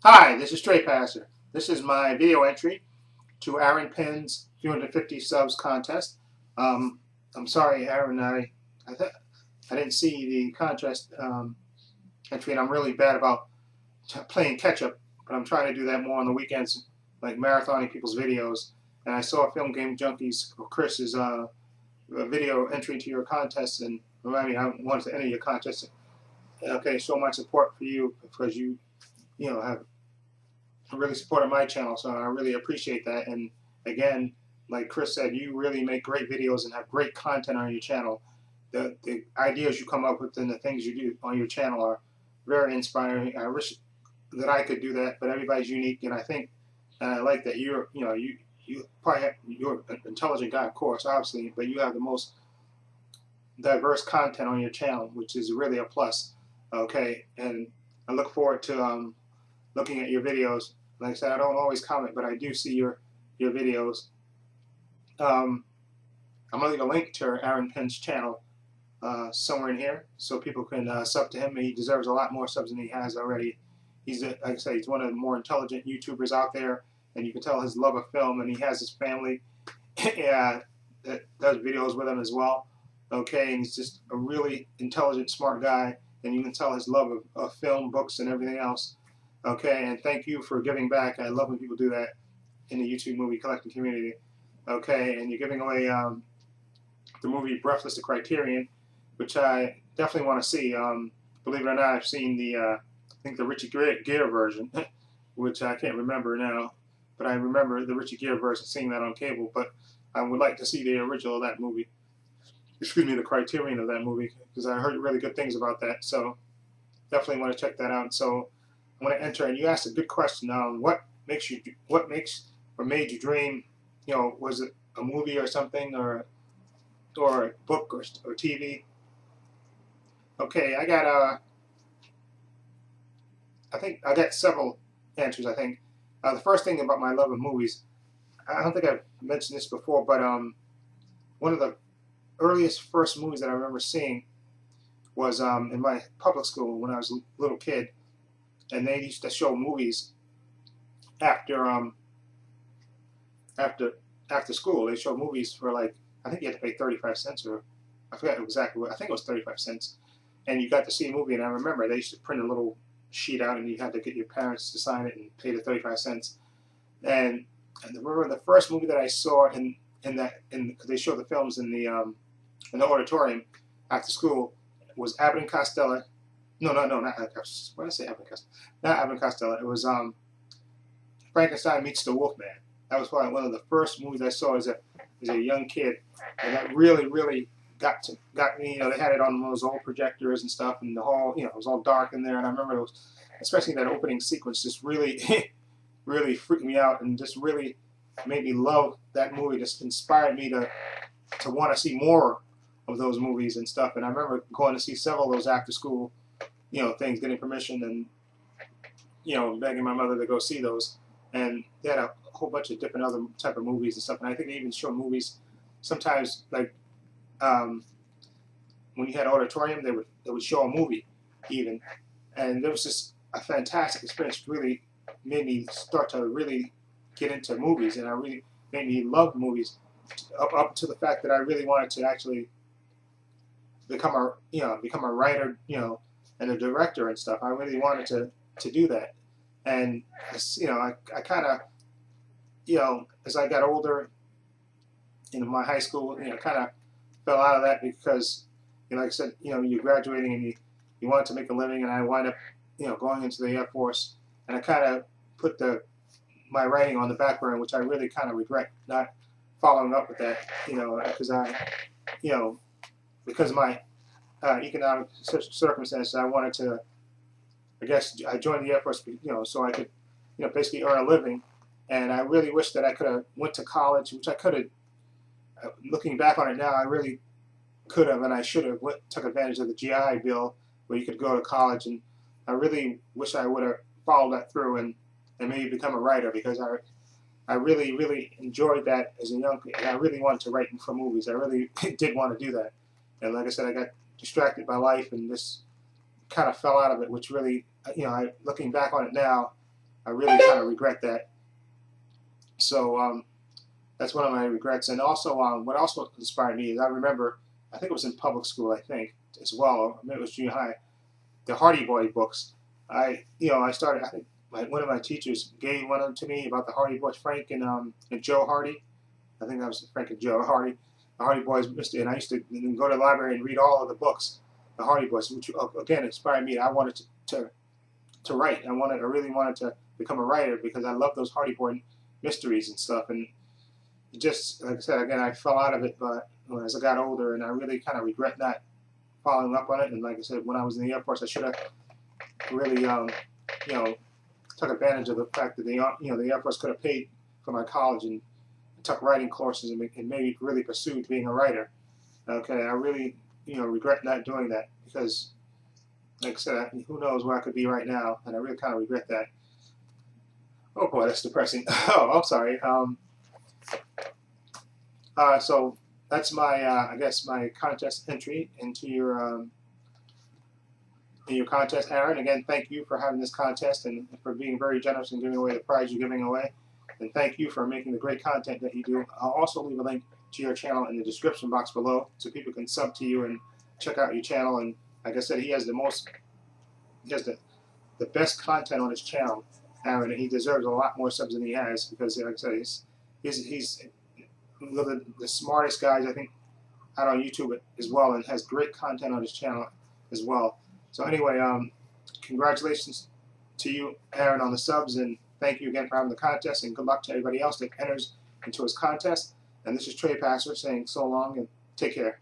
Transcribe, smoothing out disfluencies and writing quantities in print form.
Hi, this is trepacer. This is my video entry to Aaron Pynn's 250 subs contest. Um, I'm sorry, Aaron, I didn't see the contest entry, and I'm really bad about playing catch up, but I'm trying to do that more on the weekends, like marathoning people's videos. And I saw Film Game Junkies, Chris's video entry to your contest, and remind me I wanted to enter your contest. Okay, show my support for you because you have really supported my channel, so I really appreciate that. And again, like Chris said, you really make great videos and have great content on your channel. The ideas you come up with and the things you do on your channel are very inspiring. I wish that I could do that, but everybody's unique, and I think and I like that you probably you're an intelligent guy, of course, obviously, but you have the most diverse content on your channel, which is really a plus. Okay, and I look forward to looking at your videos. Like I said, I don't always comment, but I do see your videos. Um, I'm gonna leave a link to Aaron Pynn's channel somewhere in here, so people can sub to him. He deserves a lot more subs than he has already. Like I say, he's one of the more intelligent YouTubers out there, and you can tell his love of film. And he has his family yeah, that does videos with him as well. Okay, and he's just a really intelligent, smart guy, and you can tell his love of film, books, and everything else. Okay, and thank you for giving back. I love when people do that in the YouTube movie collecting community. Okay, and you're giving away the movie Breathless to Criterion, which I definitely want to see. Believe it or not, I've seen I think the Richard Gere version, which I can't remember now, but I remember the Richard Gere version, seeing that on cable. But I would like to see the original of that movie. Excuse me, the Criterion of that movie, because I heard really good things about that. So definitely want to check that out. So I'm going to enter, and you asked a good question. What makes or made you dream? Was it a movie or something, or a book or TV? Okay, I think I got several answers. I think the first thing about my love of movies, I don't think I've mentioned this before, but one of the earliest first movies that I remember seeing was in my public school when I was a little kid, and they used to show movies after after after school. They showed movies for like I think you had to pay 35 cents or I forget exactly what I think it was 35 cents, and you got to see a movie. And I remember they used to print a little sheet out, and you had to get your parents to sign it and pay the 35 cents. And I remember the first movie that I saw because they showed the films in the auditorium after school was Abbott and Costello. No, not Abbott Costello. What did I say? Abbott and Costello. Not Abbott and Costello. It was Frankenstein Meets the Wolfman. That was probably one of the first movies I saw as a young kid, and that really got me. They had it on those old projectors and stuff, and the hall, it was all dark in there. And I remember it was, especially that opening sequence, just really, really freaked me out, and just really made me love that movie. Just inspired me to want to see more of those movies and stuff. And I remember going to see several of those after school, things, getting permission, and begging my mother to go see those. And they had a whole bunch of different other type of movies and stuff. And I think they even show movies sometimes like when you had auditorium, they would show a movie even, and it was just a fantastic experience. Really made me start to really get into movies, and I really made me love movies up to the fact that I really wanted to actually become a writer, and a director and stuff. I really wanted to do that, and I kind of as I got older in my high school, kind of fell out of that because like I said, you're graduating and you want to make a living, and I wind up going into the Air Force, and I kind of put my writing on the back burner, which I really kind of regret not following up with that, because of my economic circumstances. I wanted to, I guess, I joined the Air Force, so I could, basically earn a living. And I really wish that I could have went to college, which I could have. Looking back on it now, I really could have, and I should have took advantage of the GI Bill, where you could go to college. And I really wish I would have followed that through and maybe become a writer, because I really enjoyed that as a young kid. I really wanted to write for movies. I really did want to do that. And like I said, I got distracted by life and just kind of fell out of it, which really, looking back on it now, I really kind of regret that. So that's one of my regrets. And also, what also inspired me is I remember, I think it was in public school, I think, as well, or maybe it was junior high, the Hardy Boy books. I started, I think one of my teachers gave one of them to me about the Hardy Boys, Frank and Joe Hardy. I think that was Frank and Joe Hardy. The Hardy Boys, and I used to go to the library and read all of the books, the Hardy Boys, which again inspired me. I wanted to write. I really wanted to become a writer because I love those Hardy Boy mysteries and stuff. And it just, like I said, again, I fell out of it, but as I got older, and I really kind of regret not following up on it. And like I said, when I was in the Air Force, I should have really, took advantage of the fact that the Air Force could have paid for my college and took writing courses and maybe really pursued being a writer. Okay, I really, regret not doing that because, like I said, who knows where I could be right now, and I really kind of regret that. Oh boy, that's depressing. Oh, I'm sorry. So that's my, I guess, my contest entry into your contest, Aaron. Again, thank you for having this contest and for being very generous in giving away the prize you're giving away. And thank you for making the great content that you do. I'll also leave a link to your channel in the description box below so people can sub to you and check out your channel. And like I said, he has the best content on his channel, Aaron, and he deserves a lot more subs than he has because, like I said, he's one of the smartest guys, I think, out on YouTube as well, and has great content on his channel as well. So anyway, congratulations to you, Aaron, on the subs, and thank you again for having the contest, and good luck to everybody else that enters into his contest. And this is trepacer saying so long and take care.